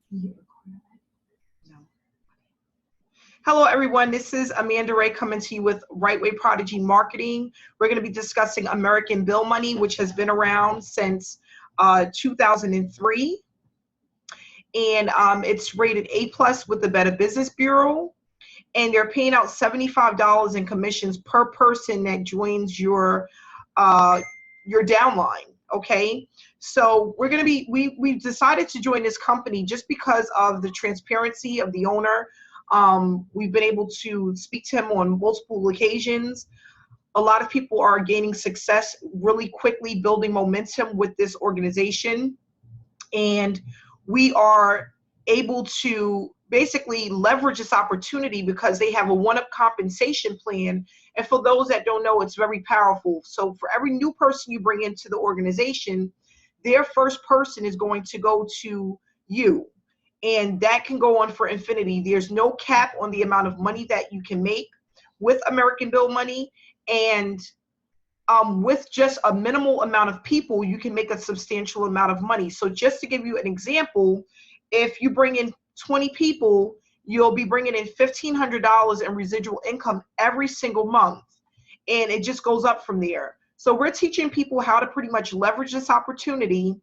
No. Hello, everyone. This is Amanda Ray coming to you with Right Way Prodigy Marketing. We're going to be discussing American Bill Money, which has been around since 2003. And it's rated A+ with the Better Business Bureau. And they're paying out $75 in commissions per person that joins your downline. Okay, so we're going to be, we've decided to join this company just because of the transparency of the owner. We've been able to speak to him on multiple occasions. A lot of people are gaining success really quickly, building momentum with this organization. And we are able to basically leverage this opportunity because they have a one-up compensation plan. And for those that don't know, it's very powerful. So for every new person you bring into the organization, their first person is going to go to you. And that can go on for infinity. There's no cap on the amount of money that you can make with American Bill Money. And with just a minimal amount of people, you can make a substantial amount of money. So just to give you an example, if you bring in 20 people, you'll be bringing in $1,500 in residual income every single month. And it just goes up from there. So we're teaching people how to pretty much leverage this opportunity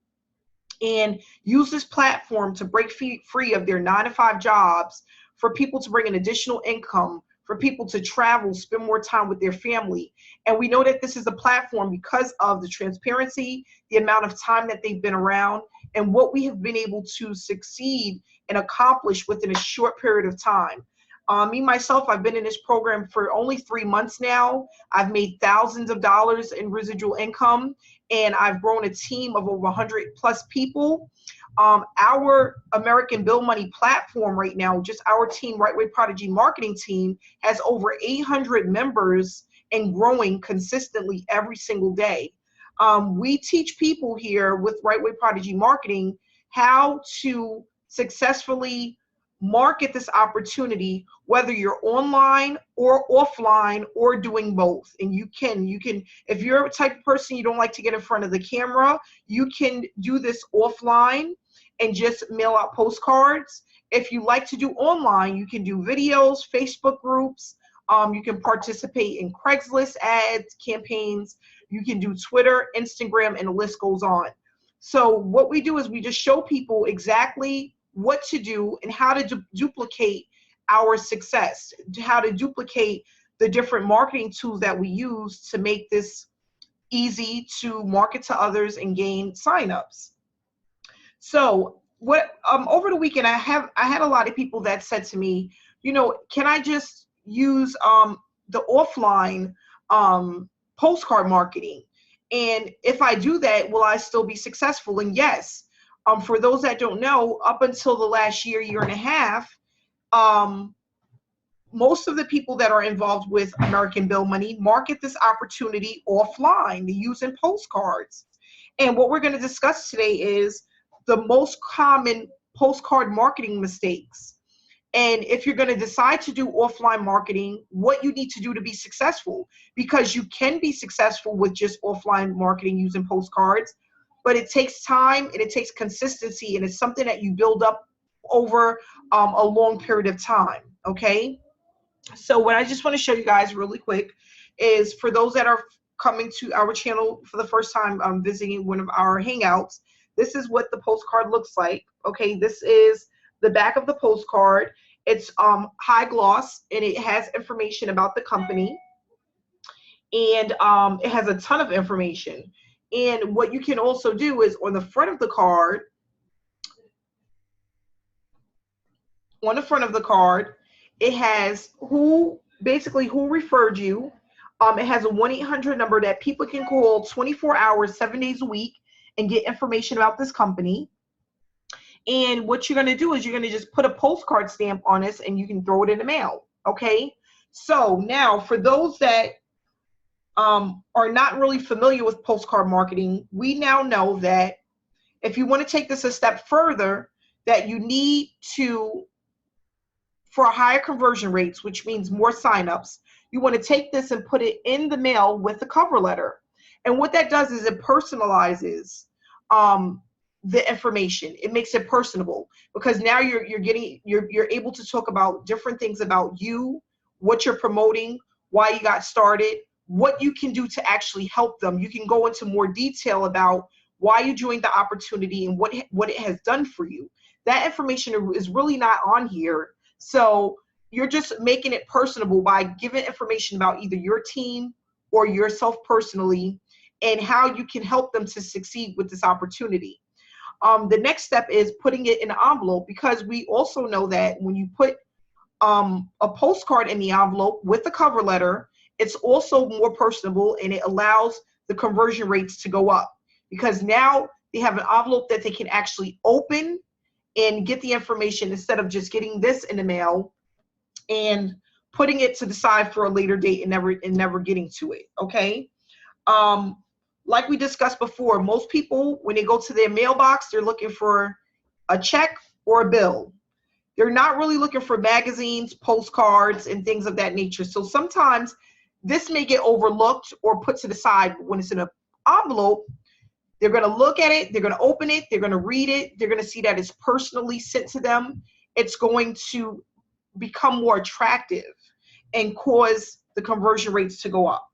and use this platform to break free of their 9-to-5 jobs, for people to bring in additional income, for people to travel, spend more time with their family. And we know that this is a platform because of the transparency, the amount of time that they've been around, and what we have been able to succeed and accomplish within a short period of time. Me, myself, I've been in this program for only 3 months now. I've made thousands of dollars in residual income, and I've grown a team of over 100+ people. Our American Bill Money platform right now, just our team, Right Way Prodigy Marketing Team, has over 800 members and growing consistently every single day. We teach people here with Right Way Prodigy Marketing how to successfully market this opportunity, whether you're online or offline or doing both. And you can, if you're a type of person you don't like to get in front of the camera, you can do this offline and just mail out postcards. If you like to do online, you can do videos, Facebook groups. You can participate in Craigslist ads, campaigns. You can do Twitter, Instagram, and the list goes on. So what we do is we just show people exactly what to do and how to duplicate our success, how to duplicate the different marketing tools that we use to make this easy to market to others and gain signups. So what over the weekend, I had a lot of people that said to me, you know, can I just use the offline postcard marketing? And if I do that, will I still be successful? And yes. For those that don't know, up until the last year and a half, most of the people that are involved with American Bill Money market this opportunity offline. They're using postcards. And what we're going to discuss today is the most common postcard marketing mistakes. And if you're going to decide to do offline marketing, what you need to do to be successful, because you can be successful with just offline marketing using postcards. But it takes time and it takes consistency, and it's something that you build up over a long period of time, okay? So what I just want to show you guys really quick is, for those that are coming to our channel for the first time, visiting one of our hangouts, this is what the postcard looks like, okay? This is the back of the postcard. It's high gloss, and it has information about the company, and it has a ton of information. And what you can also do is, on the front of the card, it has basically who referred you. It has a 1-800 number that people can call 24 hours, 7 days a week, and get information about this company. And what you're going to do is you're going to just put a postcard stamp on this, and you can throw it in the mail. Okay. So now, for those that are not really familiar with postcard marketing, we now know that if you want to take this a step further, that you need to, for higher conversion rates, which means more signups, you want to take this and put it in the mail with a cover letter. And what that does is it personalizes the information. It makes it personable, because now you're able to talk about different things about you, what you're promoting, why you got started, what you can do to actually help them. You can go into more detail about why you joined the opportunity and what it has done for you. That information is really not on here. So you're just making it personable by giving information about either your team or yourself personally, and how you can help them to succeed with this opportunity. The next step is putting it in an envelope, because we also know that when you put a postcard in the envelope with the cover letter, it's also more personable, and it allows the conversion rates to go up, because now they have an envelope that they can actually open and get the information, instead of just getting this in the mail and putting it to the side for a later date and never getting to it. Okay. Like we discussed before, most people, when they go to their mailbox, they're looking for a check or a bill. They're not really looking for magazines, postcards, and things of that nature. So sometimes this may get overlooked or put to the side. But when it's in an envelope, they're going to look at it, they're going to open it, they're going to read it, they're going to see that it's personally sent to them. It's going to become more attractive and cause the conversion rates to go up.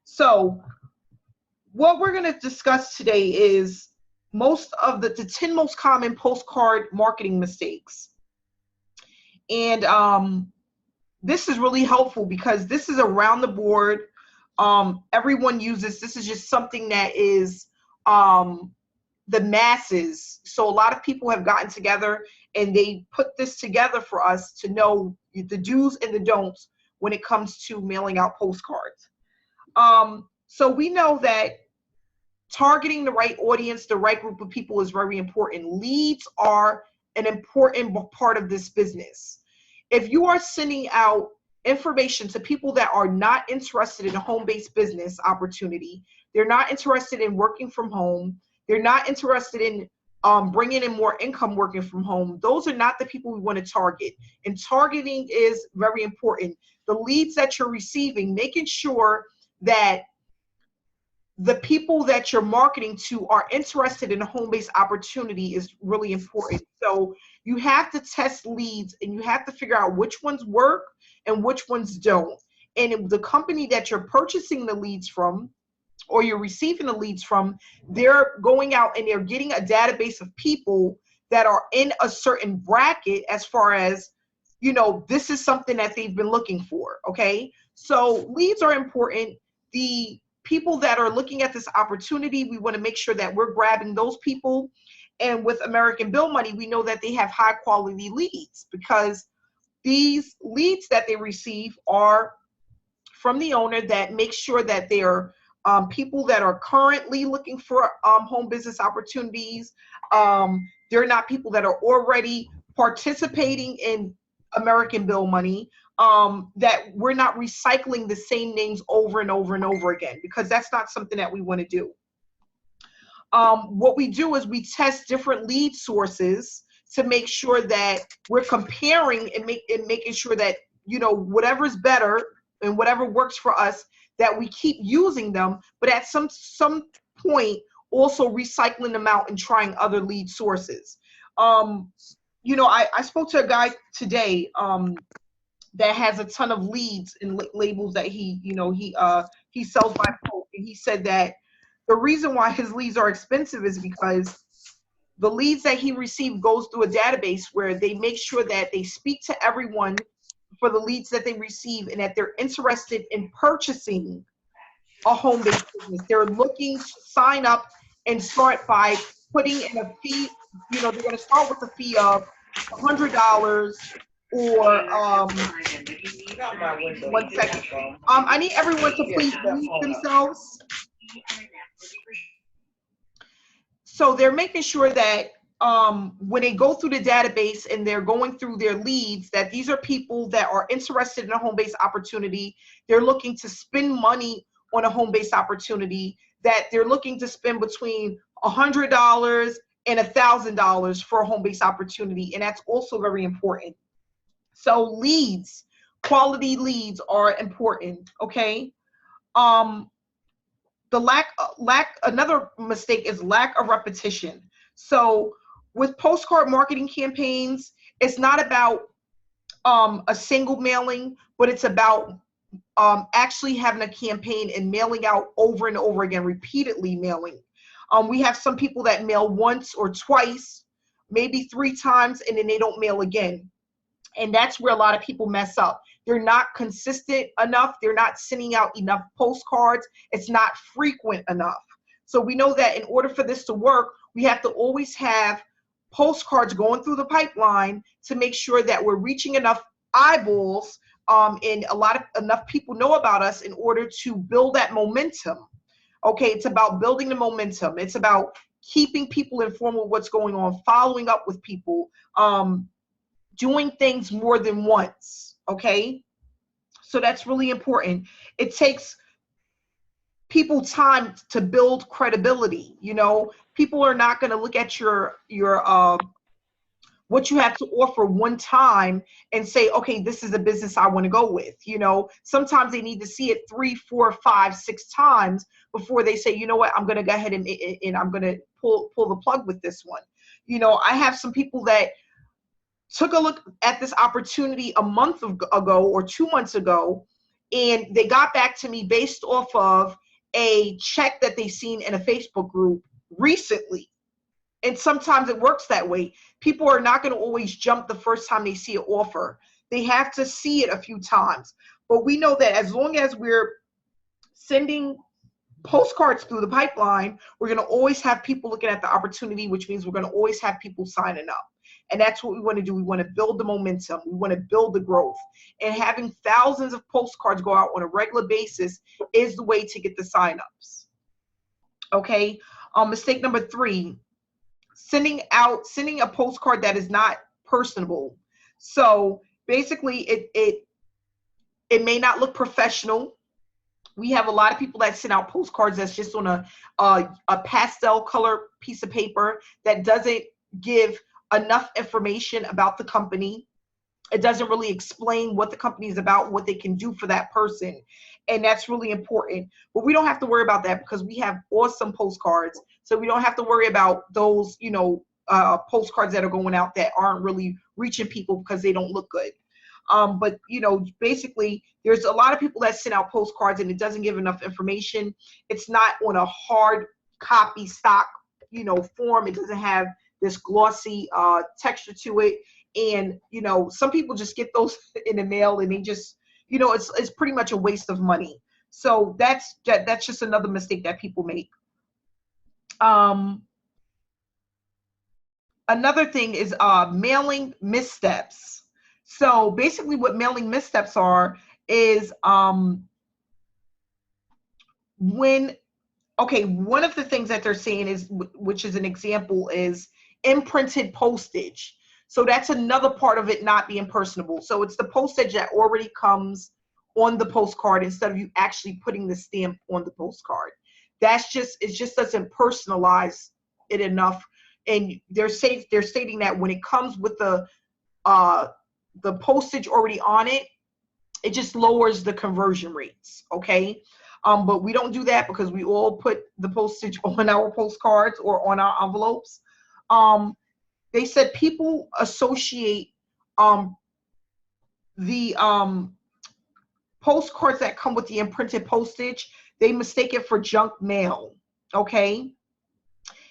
So what we're going to discuss today is most of the 10 most common postcard marketing mistakes. And this is really helpful, because this is around the board. Everyone uses this. Is just something that is the masses. So a lot of people have gotten together and they put this together for us to know the do's and the don'ts when it comes to mailing out postcards. So we know that targeting the right audience, the right group of people, is very important. Leads are an important part of this business. If you are sending out information to people that are not interested in a home-based business opportunity, they're not interested in working from home, they're not interested in bringing in more income working from home, those are not the people we want to target. And targeting is very important. The leads that you're receiving, making sure that the people that you're marketing to are interested in a home-based opportunity is really important. So you have to test leads, and you have to figure out which ones work and which ones don't. And the company that you're purchasing the leads from, or you're receiving the leads from, they're going out and they're getting a database of people that are in a certain bracket, as far as, you know, this is something that they've been looking for. Okay. So leads are important. The people that are looking at this opportunity, we want to make sure that we're grabbing those people. And with American Bill Money, we know that they have high quality leads, because these leads that they receive are from the owner that makes sure that they are people that are currently looking for home business opportunities. They're not people that are already participating in American Bill Money. That we're not recycling the same names over and over and over again, because that's not something that we want to do. What we do is we test different lead sources to make sure that we're comparing and making sure that, you know, whatever's better and whatever works for us, that we keep using them, but at some point also recycling them out and trying other lead sources. You know, I spoke to a guy today that has a ton of leads and labels that he sells by post, and he said that the reason why his leads are expensive is because the leads that he received goes through a database where they make sure that they speak to everyone for the leads that they receive, and that they're interested in purchasing a home-based business. They're looking to sign up and start by putting in a fee. You know, they're going to start with a fee of $100 or 1 second. I need everyone to please mute themselves. So they're making sure that when they go through the database and they're going through their leads, that these are people that are interested in a home-based opportunity. They're looking to spend money on a home-based opportunity, that they're looking to spend between $100 and $1,000 for a home-based opportunity. And that's also very important. So leads, quality leads are important. Okay. The another mistake is lack of repetition. So with postcard marketing campaigns, it's not about a single mailing, but it's about actually having a campaign and mailing out over and over again, repeatedly mailing. We have some people that mail once or twice, maybe 3 times, and then they don't mail again. And that's where a lot of people mess up. They're not consistent enough. They're not sending out enough postcards. It's not frequent enough. So we know that in order for this to work, we have to always have postcards going through the pipeline to make sure that we're reaching enough eyeballs, and enough people know about us in order to build that momentum. Okay, it's about building the momentum. It's about keeping people informed of what's going on, following up with people, doing things more than once. Okay, so that's really important. It takes people time to build credibility. You know, people are not going to look at your what you have to offer one time and say, okay, this is a business I want to go with. You know, sometimes they need to see it 3, 4, 5, 6 times before they say, you know what, I'm going to go ahead and I'm going to pull the plug with this one. You know, I have some people that took a look at this opportunity a month ago or 2 months ago, and they got back to me based off of a check that they seen in a Facebook group recently. And sometimes it works that way. People are not going to always jump the first time they see an offer. They have to see it a few times. But we know that as long as we're sending postcards through the pipeline, we're going to always have people looking at the opportunity, which means we're going to always have people signing up. And that's what we want to do. We want to build the momentum. We want to build the growth. And having thousands of postcards go out on a regular basis is the way to get the signups. Okay. Mistake number 3, sending a postcard that is not personable. So basically it may not look professional. We have a lot of people that send out postcards that's just on a pastel color piece of paper that doesn't give enough information about the company. It doesn't really explain what the company is about, what they can do for that person. And that's really important. But we don't have to worry about that because we have awesome postcards. So we don't have to worry about those, you know, postcards that are going out that aren't really reaching people because they don't look good. But, you know, basically, there's a lot of people that send out postcards and it doesn't give enough information. It's not on a hard copy stock, you know, form. It doesn't have this glossy texture to it. And, you know, some people just get those in the mail and they just, you know, it's pretty much a waste of money. So that's just another mistake that people make. Another thing is mailing missteps. So basically what mailing missteps are is one of the things that they're saying is, which is an example, is imprinted postage. So that's another part of it not being personable. So it's the postage that already comes on the postcard instead of you actually putting the stamp on the postcard. It just doesn't personalize it enough. And they're stating that when it comes with the postage already on it, it just lowers the conversion rates. Okay. But we don't do that because we all put the postage on our postcards or on our envelopes. They said people associate the postcards that come with the imprinted postage, they mistake it for junk mail. Okay.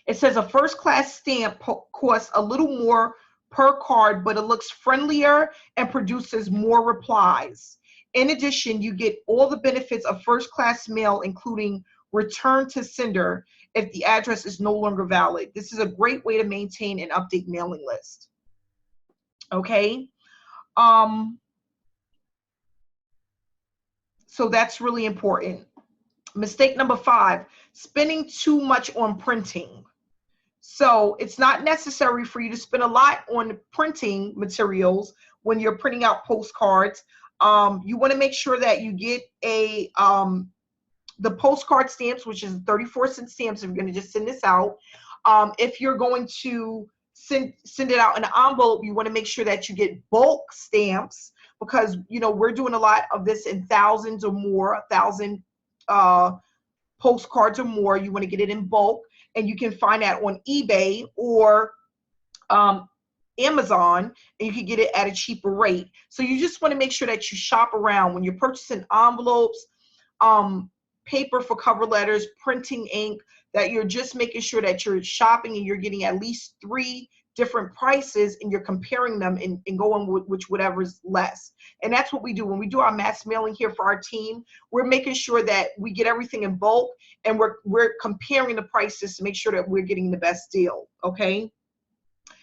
It says a first class stamp costs a little more per card, but it looks friendlier and produces more replies. In addition, you get all the benefits of first class mail, including return to sender if the address is no longer valid. This is a great way to maintain and update mailing list. Okay. So that's really important. Mistake number 5, spending too much on printing. So it's not necessary for you to spend a lot on printing materials when you're printing out postcards. You want to make sure that you get the postcard stamps, which is 34-cent stamps if you're going to just send this out. If you're going to send it out in an envelope, you want to make sure that you get bulk stamps because, you know, we're doing a lot of this in thousands or more, 1,000 postcards or more. You want to get it in bulk. and you can find that on eBay or Amazon, and you can get it at a cheaper rate. So you just want to make sure that you shop around when you're purchasing envelopes, paper for cover letters, printing ink, that you're just making sure that you're shopping and you're getting at least 3 different prices, and you're comparing them and going with whatever's less. And that's what we do when we do our mass mailing here for our team. We're making sure that we get everything in bulk, and we're comparing the prices to make sure that we're getting the best deal. Okay,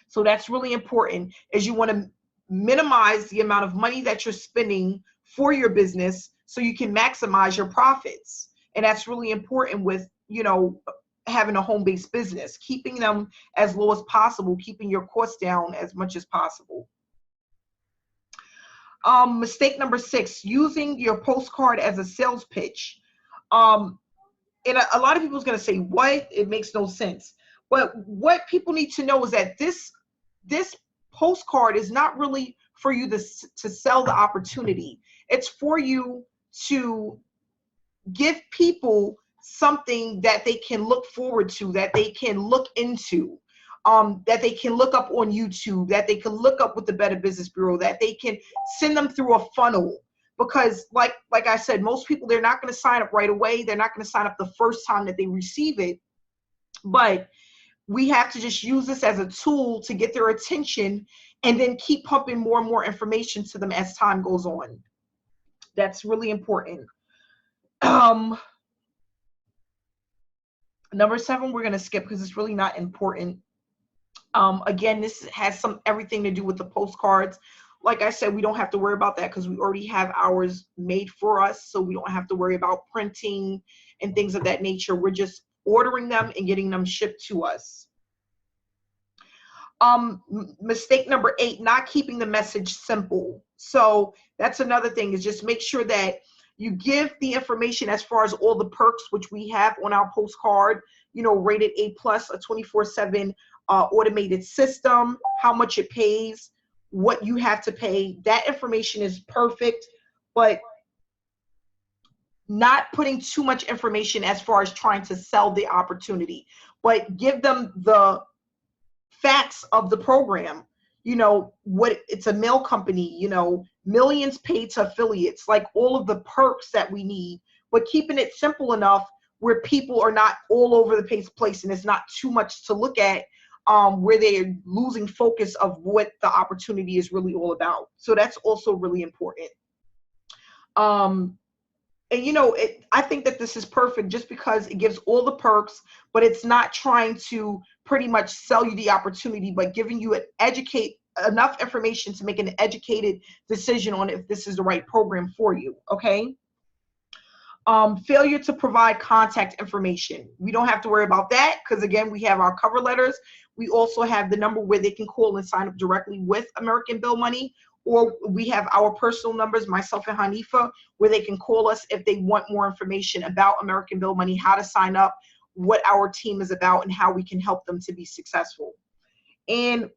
so that's really important, as you want to minimize the amount of money that you're spending for your business so you can maximize your profits. And that's really important with, you know, having a home-based business, keeping them as low as possible, keeping your costs down as much as possible. Mistake number 6, using your postcard as a sales pitch. And a lot of people is going to say, what? It makes no sense. But what people need to know is that this postcard is not really for you to sell the opportunity. It's for you to give people something that they can look forward to, that they can look into, that they can look up on YouTube, that they can look up with the Better Business Bureau, that they can send them through a funnel. Because like I said, most people, they're not going to sign up right away. They're not going to sign up the first time that they receive it. But we have to just use this as a tool to get their attention, and then keep pumping more and more information to them as time goes on. That's really important. Number 7, we're going to skip because it's really not important. Again, this has everything to do with the postcards. Like I said, we don't have to worry about that because we already have ours made for us. So we don't have to worry about printing and things of that nature. We're just ordering them and getting them shipped to us. Mistake number 8, not keeping the message simple. So that's another thing, is just make sure that you give the information as far as all the perks, which we have on our postcard, you know, rated A+, a 24/7 automated system, how much it pays, what you have to pay. That information is perfect, but not putting too much information as far as trying to sell the opportunity, but give them the facts of the program. You know, what it's a mail company, you know, millions paid to affiliates, like all of the perks that we need, but keeping it simple enough where people are not all over the place and it's not too much to look at, where they're losing focus of what the opportunity is really all about. So that's also really important. And you know, I think that this is perfect just because it gives all the perks, but it's not trying to pretty much sell you the opportunity, but giving you enough information to make an educated decision on if this is the right program for you. Okay. Failure to provide contact information. We don't have to worry about that because, again, we have our cover letters. We also have the number where they can call and sign up directly with American Bill Money, or we have our personal numbers, myself and Hanifa, where they can call us if they want more information about American Bill Money, how to sign up, what our team is about, and how we can help them to be successful. And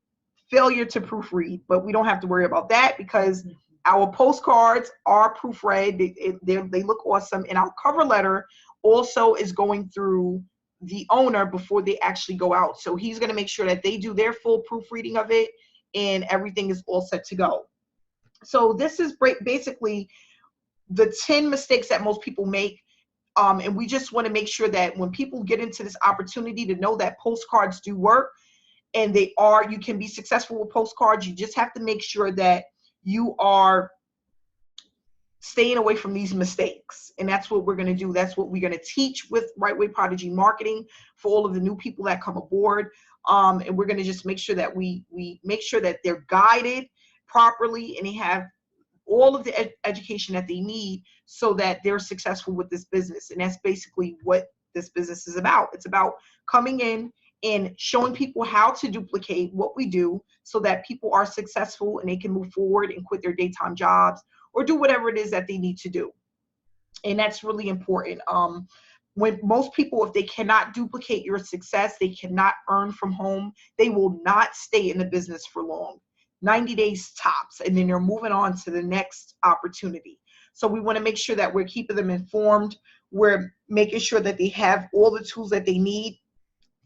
failure to proofread, but we don't have to worry about that because our postcards are proofread. They look awesome. And our cover letter also is going through the owner before they actually go out. So he's going to make sure that they do their full proofreading of it and everything is all set to go. So this is basically the 10 mistakes that most people make. And we just want to make sure that when people get into this opportunity, to know that postcards do work, and you can be successful with postcards. You just have to make sure that you are staying away from these mistakes. And that's what we're going to do. That's what we're going to teach with Right Way Prodigy Marketing for all of the new people that come aboard. And we're going to just make sure that we make sure that they're guided properly and they have all of the education that they need so that they're successful with this business. And that's basically what this business is about. It's about coming in and showing people how to duplicate what we do so that people are successful and they can move forward and quit their daytime jobs or do whatever it is that they need to do. And that's really important. When most people, if they cannot duplicate your success, they cannot earn from home, they will not stay in the business for long. 90 days tops, and then they're moving on to the next opportunity. So we want to make sure that we're keeping them informed. We're making sure that they have all the tools that they need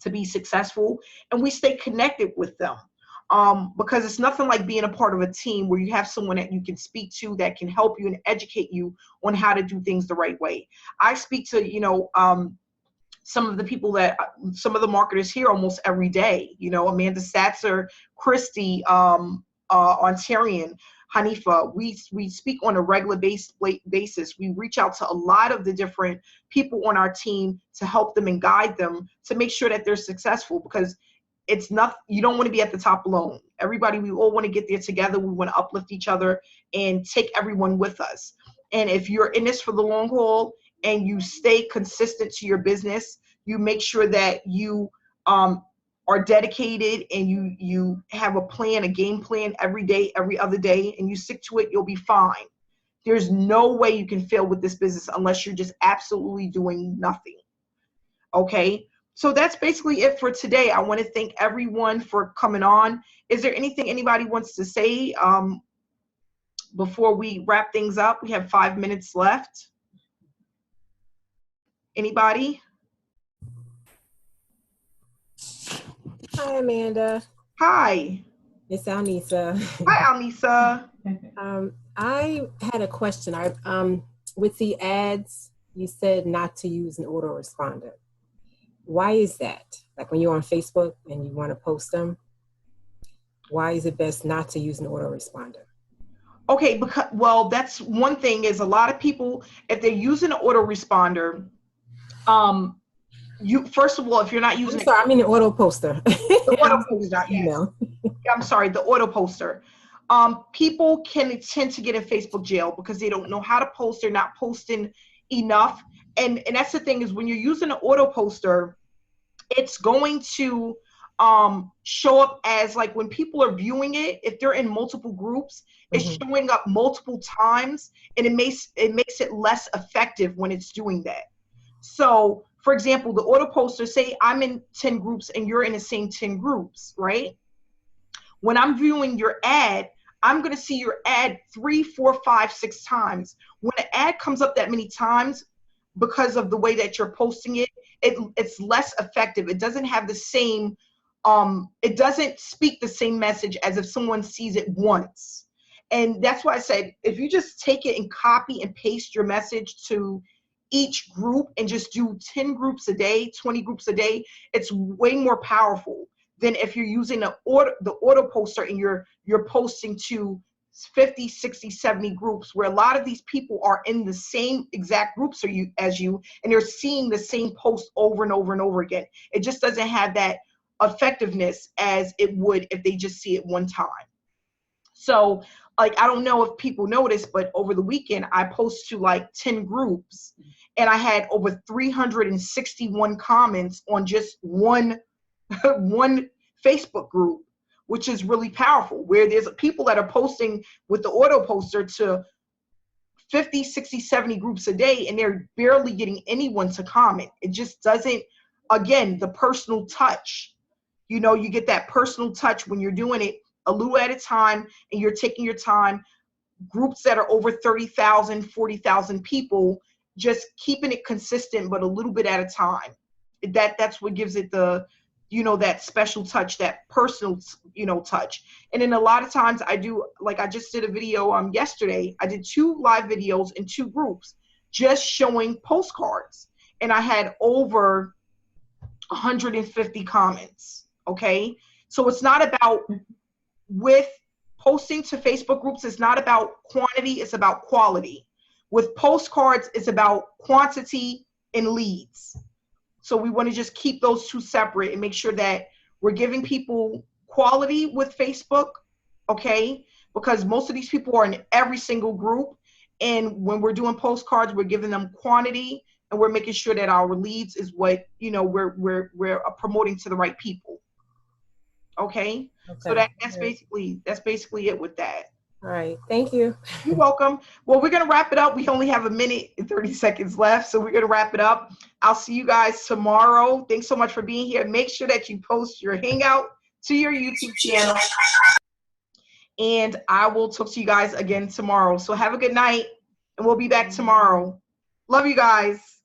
to be successful, and we stay connected with them. Because it's nothing like being a part of a team where you have someone that you can speak to that can help you and educate you on how to do things the right way. I speak to, some of the people some of the marketers here almost every day, Amanda Satzer, Christy, Ontarian, Hanifa. We speak on a regular basis. We reach out to a lot of the different people on our team to help them and guide them to make sure that they're successful, because you don't want to be at the top alone. Everybody, we all want to get there together. We want to uplift each other and take everyone with us. And if you're in this for the long haul and you stay consistent to your business, you make sure that you are dedicated and you have a plan, a game plan every day, every other day, and you stick to it, you'll be fine. There's no way you can fail with this business unless you're just absolutely doing nothing. Okay? So that's basically it for today. I want to thank everyone for coming on. Is there anything anybody wants to say before we wrap things up? We have 5 minutes left. Anybody? Hi, Amanda. Hi. It's Alnisa. Hi, Alnisa. I had a question. With the ads, you said not to use an autoresponder. Why is that? Like when you're on Facebook and you want to post them, why is it best not to use an autoresponder? Okay, that's one thing is a lot of people, if they're using an autoresponder, first of all, if you're not using I mean an auto poster. The auto poster, email. I'm sorry, the auto poster. People can tend to get in Facebook jail because they don't know how to post. They're not posting enough. And that's the thing is when you're using an auto poster, it's going to show up as like when people are viewing it, if they're in multiple groups, it's showing up multiple times, and it makes it less effective when it's doing that. So, for example, the auto poster, say I'm in 10 groups and you're in the same 10 groups, right? When I'm viewing your ad, I'm going to see your ad 3, 4, 5, 6 times. When an ad comes up that many times, because of the way that you're posting it, it's less effective. It doesn't have the same, it doesn't speak the same message as if someone sees it once. And that's why I said, if you just take it and copy and paste your message to each group and just do 10 groups a day, 20 groups a day, it's way more powerful than if you're using the auto poster and you're posting to 50, 60, 70 groups, where a lot of these people are in the same exact groups as you, and they're seeing the same post over and over and over again. It just doesn't have that effectiveness as it would if they just see it one time. So, like, I don't know if people notice, but over the weekend, I posted to like 10 groups, and I had over 361 comments on just one Facebook group, which is really powerful, where there's people that are posting with the auto poster to 50, 60, 70 groups a day, and they're barely getting anyone to comment. It just doesn't, again, the personal touch. You get that personal touch when you're doing it a little at a time, and you're taking your time. Groups that are over 30,000, 40,000 people, just keeping it consistent, but a little bit at a time. That's what gives it the, that special touch, that personal, touch. And then a lot of times I do, like I just did a video yesterday. I did 2 live videos in 2 groups just showing postcards. And I had over 150 comments. Okay. So it's not about, with posting to Facebook groups, it's not about quantity, it's about quality. With postcards, it's about quantity and leads. So we want to just keep those 2 separate and make sure that we're giving people quality with Facebook, okay? Because most of these people are in every single group. And when we're doing postcards, we're giving them quantity, and we're making sure that our leads is what, we're promoting to the right people. Okay? So that's basically it with that. All right. Thank you. You're welcome. Well, we're going to wrap it up. We only have 1 minute and 30 seconds left, so we're going to wrap it up. I'll see you guys tomorrow. Thanks so much for being here. Make sure that you post your Hangout to your YouTube channel, and I will talk to you guys again tomorrow. So have a good night, and we'll be back tomorrow. Love you guys.